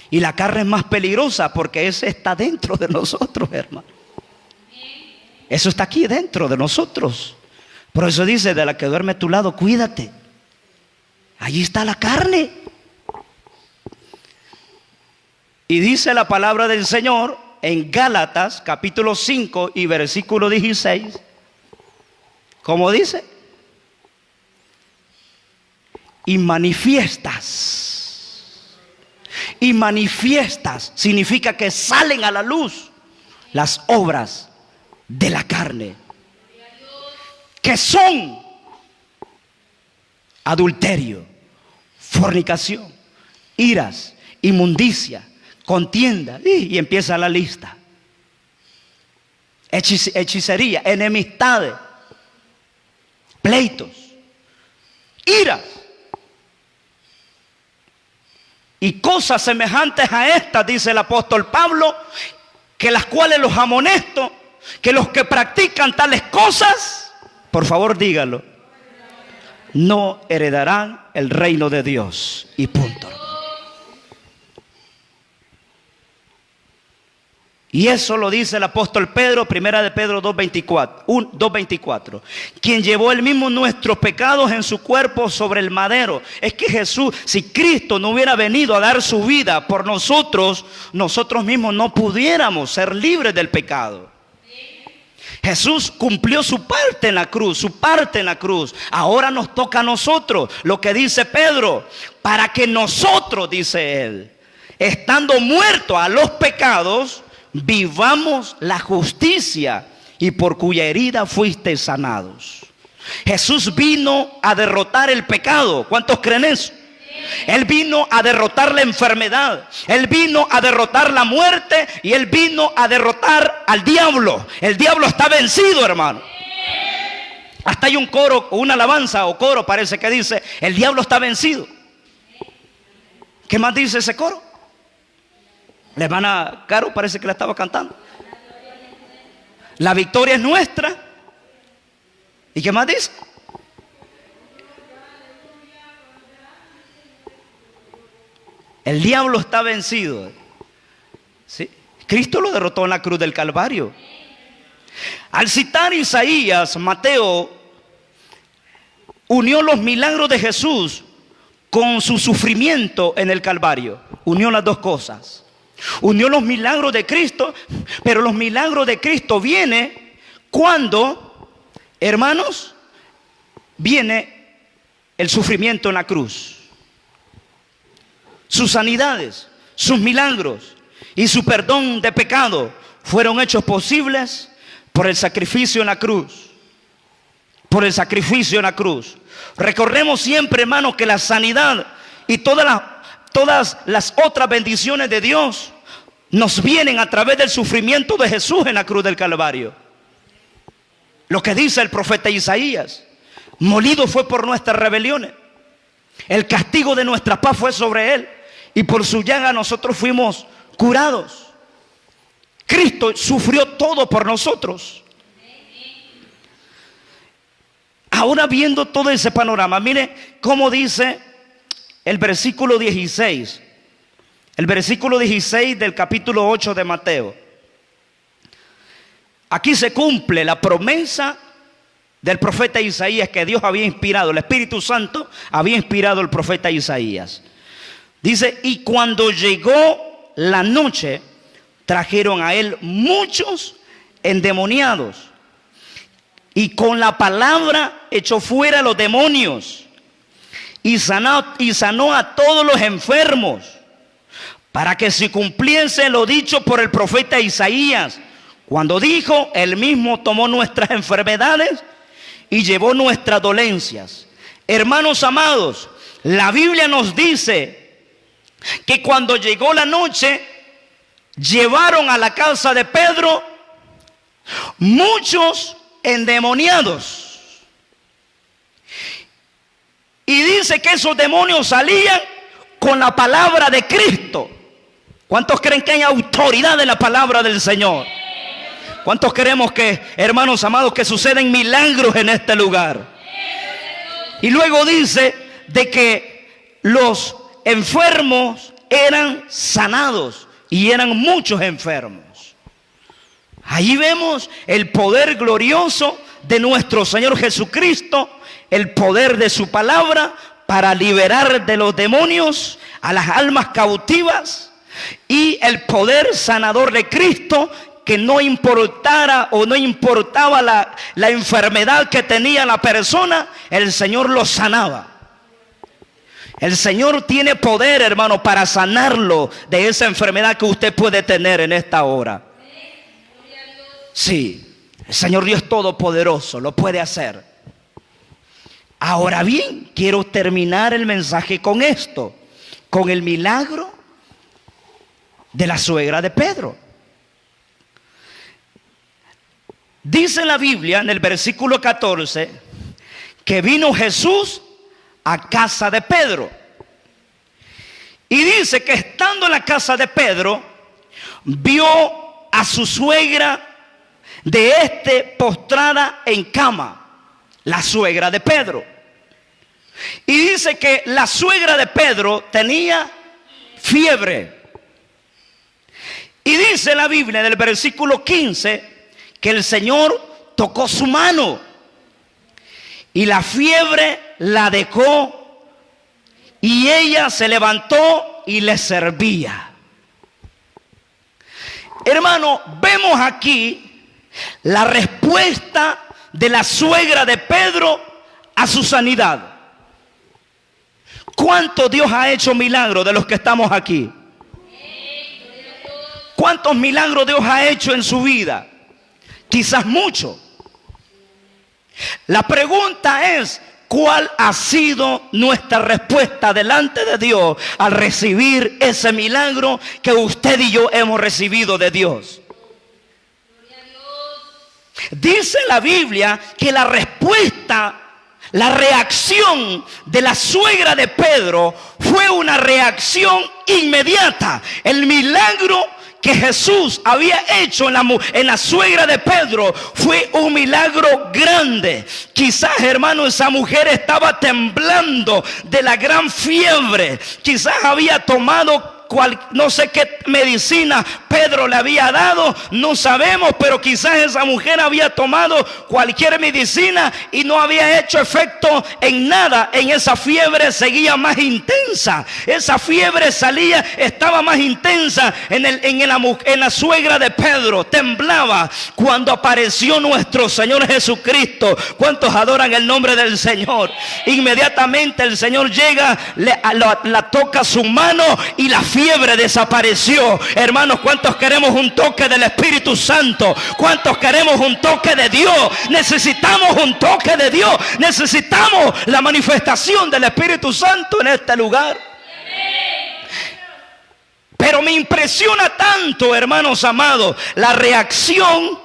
Y la carne es más peligrosa porque ese está dentro de nosotros, hermano. Eso está aquí dentro de nosotros. Por eso dice: de la que duerme a tu lado, cuídate. Allí está la carne. Y dice la palabra del Señor en Gálatas capítulo 5 y versículo 16. ¿Cómo dice? Y manifiestas. Y manifiestas significa que salen a la luz las obras de la carne, que son adulterio, fornicación, iras, inmundicia, contienda, y empieza la lista. Hechicería, enemistades, pleitos, iras y cosas semejantes a estas, dice el apóstol Pablo, que las cuales los amonesto, que los que practican tales cosas, por favor dígalo, no heredarán el reino de Dios. Y punto. Y eso lo dice el apóstol Pedro, primera de Pedro 2:24, quien llevó él mismo nuestros pecados en su cuerpo sobre el madero. Es que Jesús, si Cristo no hubiera venido a dar su vida por nosotros, nosotros mismos no pudiéramos ser libres del pecado. Jesús cumplió su parte en la cruz, Ahora nos toca a nosotros, lo que dice Pedro, para que nosotros, dice él, estando muertos a los pecados, vivamos la justicia, y por cuya herida fuiste sanados. Jesús vino a derrotar el pecado. ¿Cuántos creen eso? Él vino a derrotar la enfermedad, Él vino a derrotar la muerte, y Él vino a derrotar al diablo. El diablo está vencido, hermano. Hasta hay un coro, o una alabanza o coro parece que dice: el diablo está vencido. ¿Qué más dice ese coro? La hermana Caro parece que la estaba cantando. La victoria es nuestra. ¿Y qué más dice? El diablo está vencido. ¿Sí? Cristo lo derrotó en la cruz del Calvario. Al citar Isaías, Mateo unió los milagros de Jesús con su sufrimiento en el Calvario. Unió las dos cosas. Unió los milagros de Cristo, pero los milagros de Cristo vienen cuando, hermanos, viene el sufrimiento en la cruz. Sus sanidades, sus milagros y su perdón de pecado fueron hechos posibles por el sacrificio en la cruz. Por el sacrificio en la cruz. Recordemos siempre, hermanos, que la sanidad y todas las otras bendiciones de Dios nos vienen a través del sufrimiento de Jesús en la cruz del Calvario. Lo que dice el profeta Isaías: molido fue por nuestras rebeliones, el castigo de nuestra paz fue sobre él, y por su llaga nosotros fuimos curados. Cristo sufrió todo por nosotros. Ahora, viendo todo ese panorama, mire cómo dice el versículo 16. El versículo 16 del capítulo 8 de Mateo. aquí se cumple la promesa del profeta Isaías que Dios había inspirado. El Espíritu Santo había inspirado al profeta Isaías. Dice, y cuando llegó la noche, trajeron a él muchos endemoniados, y con la palabra echó fuera los demonios, y sanó a todos los enfermos, para que se cumpliese lo dicho por el profeta Isaías, cuando dijo, él mismo tomó nuestras enfermedades y llevó nuestras dolencias. Hermanos amados, la Biblia nos dice que cuando llegó la noche, llevaron a la casa de Pedro muchos endemoniados. Y dice que esos demonios salían con la palabra de Cristo. ¿Cuántos creen que hay autoridad en la palabra del Señor? ¿Cuántos queremos que, hermanos amados, que suceden milagros en este lugar? Y luego dice de que los enfermos eran sanados, y eran muchos enfermos. Allí vemos el poder glorioso de nuestro Señor Jesucristo, el poder de su palabra para liberar de los demonios a las almas cautivas, y el poder sanador de Cristo, que no importara o no importaba la enfermedad que tenía la persona, el Señor lo sanaba. El Señor tiene poder, hermano, para sanarlo de esa enfermedad que usted puede tener en esta hora. Sí, el Señor Dios Todopoderoso lo puede hacer. Ahora bien, quiero terminar el mensaje con esto, con el milagro de la suegra de Pedro. Dice la Biblia en el versículo 14 que vino Jesús a casa de Pedro. Y dice que estando en la casa de Pedro, vio a su suegra postrada en cama, la suegra de Pedro. Y dice que la suegra de Pedro tenía fiebre. Y dice la Biblia en el versículo 15 que el Señor tocó su mano y la fiebre la dejó, y ella se levantó y le servía. Hermano, vemos aquí la respuesta de la suegra de Pedro a su sanidad. ¿Cuánto Dios ha hecho milagros de los que estamos aquí? ¿Cuántos milagros Dios ha hecho en su vida? Quizás mucho. La pregunta es, ¿cuál ha sido nuestra respuesta delante de Dios al recibir ese milagro que usted y yo hemos recibido de Dios? Dice la Biblia que la respuesta, la reacción de la suegra de Pedro fue una reacción inmediata. El milagro que Jesús había hecho en la suegra de Pedro fue un milagro grande. Quizás, hermano, esa mujer estaba temblando de la gran fiebre. Quizás había tomado no sé qué medicina Pedro le había dado, no sabemos, pero quizás esa mujer había tomado cualquier medicina y no había hecho efecto en nada. En esa fiebre seguía más intensa. Esa fiebre estaba más intensa en la suegra de Pedro. Temblaba cuando apareció nuestro Señor Jesucristo. ¿Cuántos adoran el nombre del Señor? Inmediatamente el Señor llega, la toca su mano y la fiebre desapareció. Hermanos, ¿cuántos queremos un toque del Espíritu Santo? ¿Cuántos queremos un toque de Dios? Necesitamos un toque de Dios. Necesitamos la manifestación del Espíritu Santo en este lugar. Pero me impresiona tanto, hermanos amados, la reacción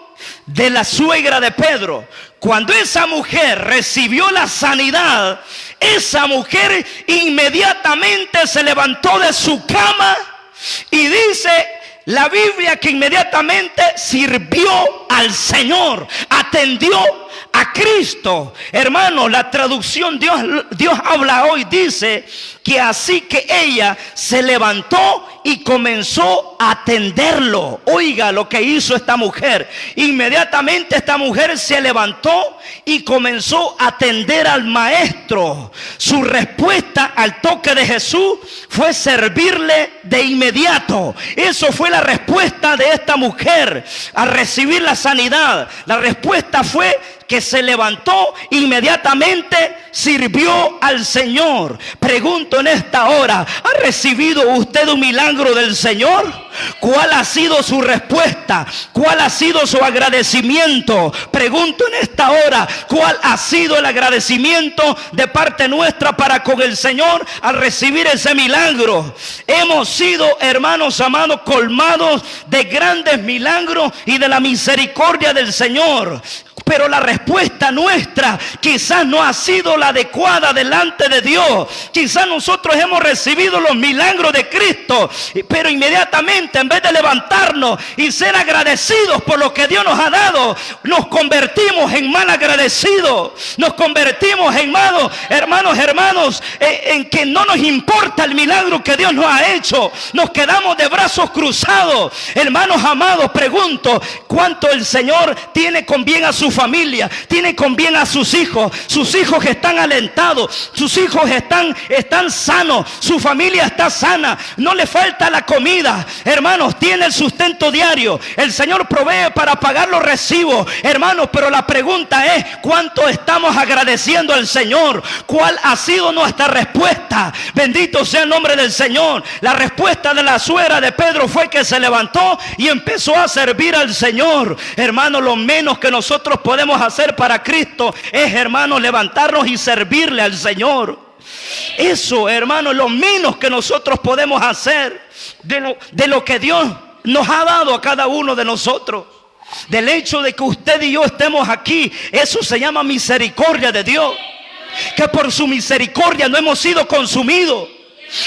de la suegra de Pedro. Cuando esa mujer recibió la sanidad, esa mujer inmediatamente se levantó de su cama y dice la Biblia que inmediatamente sirvió al Señor, atendió a Cristo. Hermano, la traducción Dios habla hoy, dice que así que ella se levantó y comenzó a atenderlo. Oiga lo que hizo esta mujer. Inmediatamente esta mujer se levantó y comenzó a atender al maestro. Su respuesta al toque de Jesús fue servirle de inmediato. Eso fue la respuesta de esta mujer al recibir la sanidad. La respuesta fue que se levantó inmediatamente, sirvió al Señor. Pregunto en esta hora, ¿ha recibido usted un milagro del Señor? ¿Cuál ha sido su respuesta? ¿Cuál ha sido su agradecimiento? Pregunto en esta hora, ¿cuál ha sido el agradecimiento de parte nuestra para con el Señor al recibir ese milagro? Hemos sido, hermanos amados, colmados de grandes milagros y de la misericordia del Señor. Pero la respuesta nuestra quizás no ha sido la adecuada delante de Dios. Quizás nosotros hemos recibido los milagros de Cristo, pero inmediatamente en vez de levantarnos y ser agradecidos por lo que Dios nos ha dado, nos convertimos en mal agradecidos. Nos convertimos en malos, hermanos, en que no nos importa el milagro que Dios nos ha hecho. Nos quedamos de brazos cruzados. Hermanos amados, pregunto, ¿cuánto el Señor tiene con bien a su familia? Tiene con bien a sus hijos que están alentados, sus hijos están sanos, su familia está sana, no le falta la comida, hermanos, tiene el sustento diario, el Señor provee para pagar los recibos, hermanos, pero la pregunta es, ¿cuánto estamos agradeciendo al Señor? ¿Cuál ha sido nuestra respuesta? Bendito sea el nombre del Señor. La respuesta de la suegra de Pedro fue que se levantó y empezó a servir al Señor. Hermanos, lo menos que nosotros podemos hacer para Cristo es, hermano, levantarnos y servirle al Señor. Eso, hermano, es lo menos que nosotros podemos hacer de lo que Dios nos ha dado a cada uno de nosotros. Del hecho de que usted y yo estemos aquí, eso se llama misericordia de Dios. Que por su misericordia no hemos sido consumidos.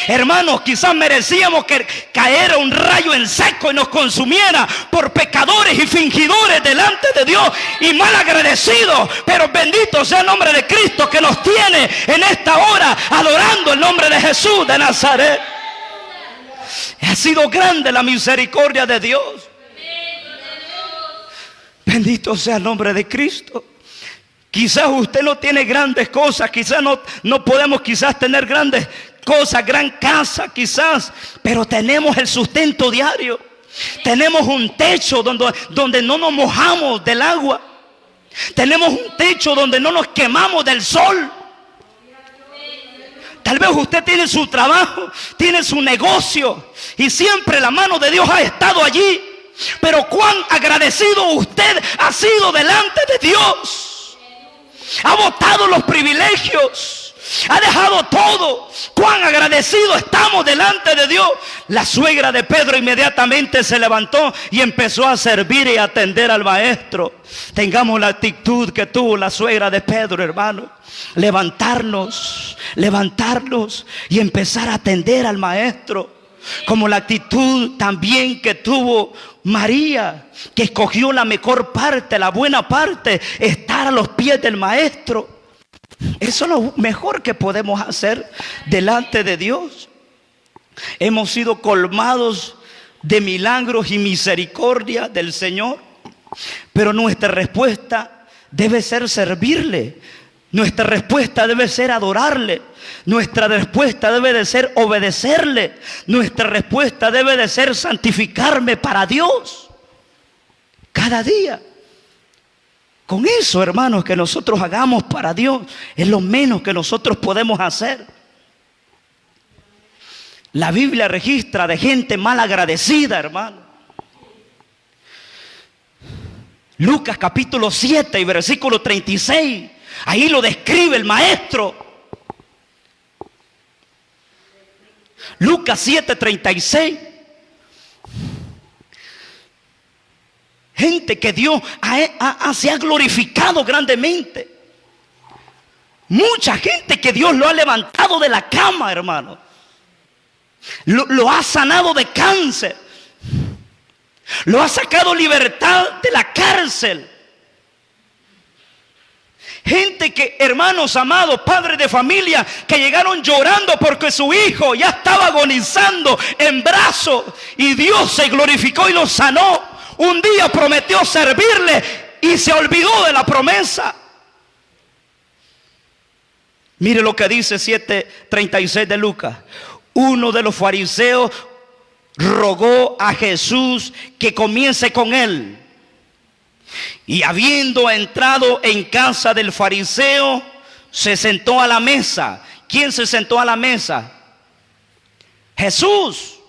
Hermanos, quizás merecíamos que caera un rayo en seco y nos consumiera por pecadores y fingidores delante de Dios y mal agradecidos, pero bendito sea el nombre de Cristo que nos tiene en esta hora adorando el nombre de Jesús de Nazaret. Ha sido grande la misericordia de Dios. Bendito sea el nombre de Cristo. Quizás usted no tiene grandes cosas, quizás no podemos quizás tener grandes cosas, gran casa quizás, pero tenemos el sustento diario. Tenemos un techo donde no nos mojamos del agua. Tenemos un techo donde no nos quemamos del sol. Tal vez usted tiene su trabajo, tiene su negocio y siempre la mano de Dios ha estado allí. Pero cuán agradecido usted ha sido delante de Dios. Ha botado los privilegios, ha dejado todo. Cuán agradecidos estamos delante de Dios. La suegra de Pedro inmediatamente se levantó y empezó a servir y atender al maestro. Tengamos la actitud que tuvo la suegra de Pedro, hermano. Levantarnos y empezar a atender al maestro. Como la actitud también que tuvo María, que escogió la mejor parte, la buena parte, estar a los pies del maestro. Eso es lo mejor que podemos hacer delante de Dios. Hemos sido colmados de milagros y misericordia del Señor, pero nuestra respuesta debe ser servirle. Nuestra respuesta debe ser adorarle. Nuestra respuesta debe de ser obedecerle. Nuestra respuesta debe de ser santificarme para Dios cada día. Con eso, hermanos, que nosotros hagamos para Dios es lo menos que nosotros podemos hacer. La Biblia registra de gente mal agradecida, hermano. Lucas capítulo 7 y versículo 36. Ahí lo describe el maestro. Lucas 7:36. Gente que Dios se ha glorificado grandemente. Mucha gente que Dios lo ha levantado de la cama, hermano. Lo ha sanado de cáncer. Lo ha sacado libertad de la cárcel. Gente que, hermanos amados, padres de familia, que llegaron llorando porque su hijo ya estaba agonizando en brazos y Dios se glorificó y lo sanó. Un día prometió servirle y se olvidó de la promesa. Mire lo que dice 7:36 de Lucas. Uno de los fariseos rogó a Jesús que comience con él. Y habiendo entrado en casa del fariseo, se sentó a la mesa. ¿Quién se sentó a la mesa? Jesús.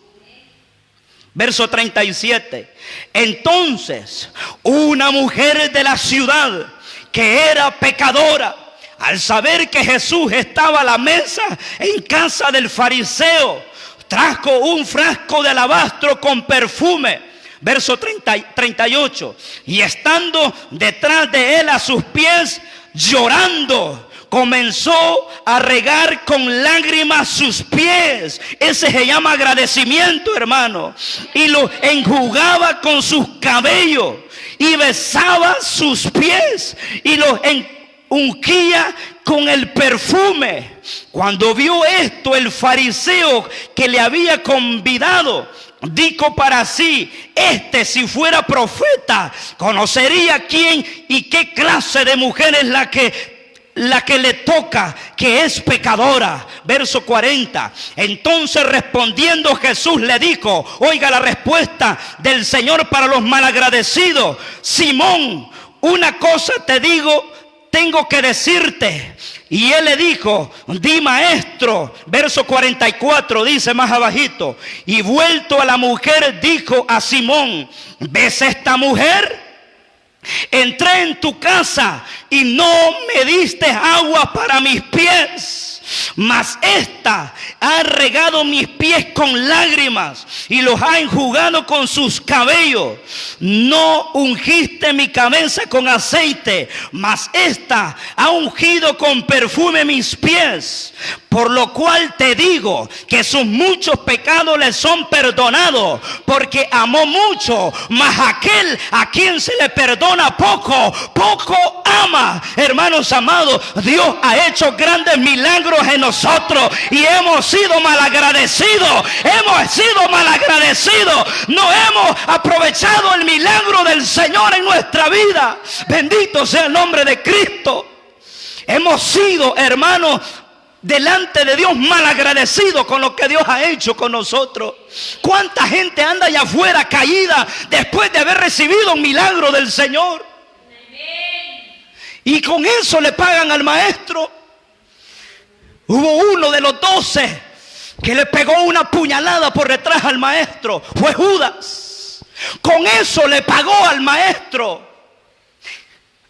Verso 37. Entonces, una mujer de la ciudad que era pecadora, al saber que Jesús estaba a la mesa en casa del fariseo, trajo un frasco de alabastro con perfume. Verso 38. Y estando detrás de él a sus pies, llorando, comenzó a regar con lágrimas sus pies. Ese se llama agradecimiento, hermano. Y lo enjugaba con sus cabellos y besaba sus pies y los ungía con el perfume. Cuando vio esto, el fariseo que le había convidado dijo para sí: si fuera profeta, conocería quién y qué clase de mujer es la que le toca, que es pecadora. Verso 40. Entonces respondiendo Jesús le dijo, oiga la respuesta del Señor para los malagradecidos: Simón, una cosa te digo, tengo que decirte. Y él le dijo: di, maestro. Verso 44 dice más abajito: y vuelto a la mujer dijo a Simón: ¿ves esta mujer? Entré en tu casa y no me diste agua para mis pies, mas esta ha regado mis pies con lágrimas y los ha enjugado con sus cabellos. No ungiste mi cabeza con aceite, mas esta ha ungido con perfume mis pies. Por lo cual te digo que sus muchos pecados le son perdonados, porque amó mucho. Mas aquel a quien se le perdona poco, poco ama. Hermanos amados, Dios ha hecho grandes milagros en nosotros y hemos sido malagradecidos. No hemos aprovechado el milagro del Señor en nuestra vida. Bendito sea el nombre de Cristo. Hemos sido, hermanos, delante de Dios malagradecido con lo que Dios ha hecho con nosotros. ¿Cuánta gente anda allá afuera caída después de haber recibido un milagro del Señor? Y con eso le pagan al maestro. Hubo uno de los 12 que le pegó una puñalada por detrás al maestro. Fue Judas. Con eso le pagó al maestro.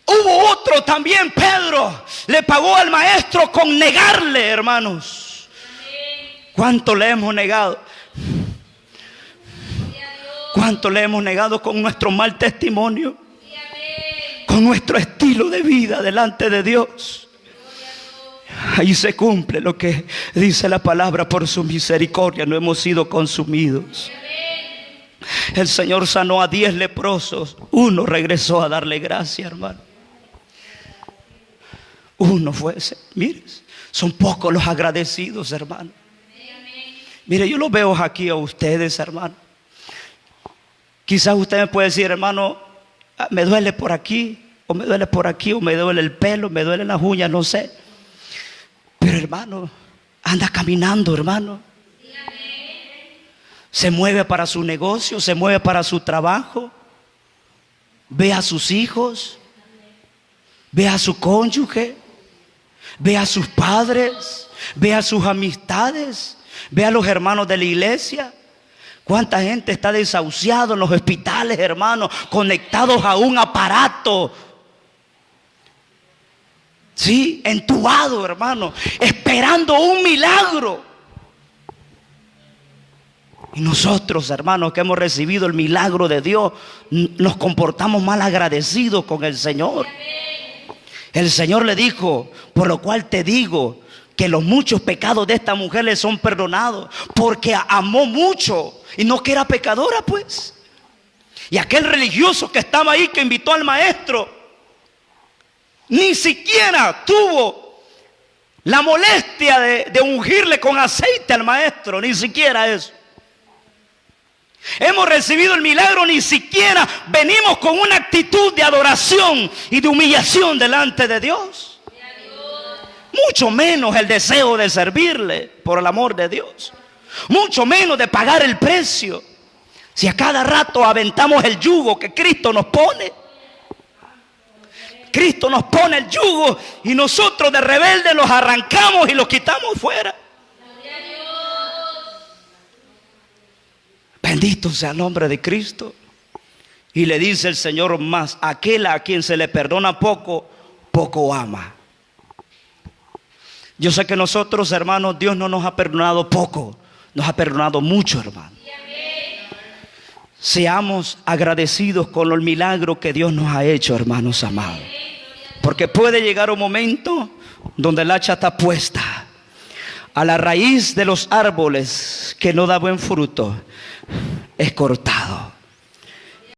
Hubo otro también, Pedro, le pagó al maestro con negarle, hermanos. ¿Cuánto le hemos negado? ¿Cuánto le hemos negado con nuestro mal testimonio? Con nuestro estilo de vida delante de Dios. Ahí se cumple lo que dice la palabra: por su misericordia no hemos sido consumidos. El Señor sanó a 10 leprosos. Uno regresó a darle gracias, hermano. Uno fue ese. Mire, son pocos los agradecidos, hermano. Mire, yo los veo aquí a ustedes, hermano. Quizás usted me puede decir: hermano, me duele por aquí, o me duele por aquí, o me duele el pelo, me duelen las uñas, no sé. Pero hermano, anda caminando, hermano. Se mueve para su negocio, se mueve para su trabajo. Ve a sus hijos, ve a su cónyuge, ve a sus padres, ve a sus amistades, ve a los hermanos de la iglesia. ¿Cuánta gente está desahuciada en los hospitales, hermanos, conectados a un aparato? Sí, entubado, hermano, esperando un milagro. Y nosotros, hermanos, que hemos recibido el milagro de Dios, nos comportamos mal agradecidos con el Señor. El Señor le dijo: por lo cual te digo que los muchos pecados de esta mujer le son perdonados, porque amó mucho. Y no que era pecadora, pues. Y aquel religioso que estaba ahí, que invitó al maestro, ni siquiera tuvo la molestia de ungirle con aceite al maestro, ni siquiera eso. Hemos recibido el milagro, ni siquiera venimos con una actitud de adoración y de humillación delante de Dios. Mucho menos el deseo de servirle por el amor de Dios. Mucho menos de pagar el precio. Si a cada rato aventamos el yugo que Cristo nos pone. Cristo nos pone el yugo y nosotros de rebeldes los arrancamos y los quitamos fuera. Bendito sea el nombre de Cristo. Y le dice el Señor más: aquel a quien se le perdona poco, poco ama. Yo sé que nosotros, hermanos, Dios no nos ha perdonado poco, nos ha perdonado mucho, hermano. Seamos agradecidos con el milagro que Dios nos ha hecho, hermanos amados. Porque puede llegar un momento donde el hacha está puesta a la raíz de los árboles que no da buen fruto, es cortado.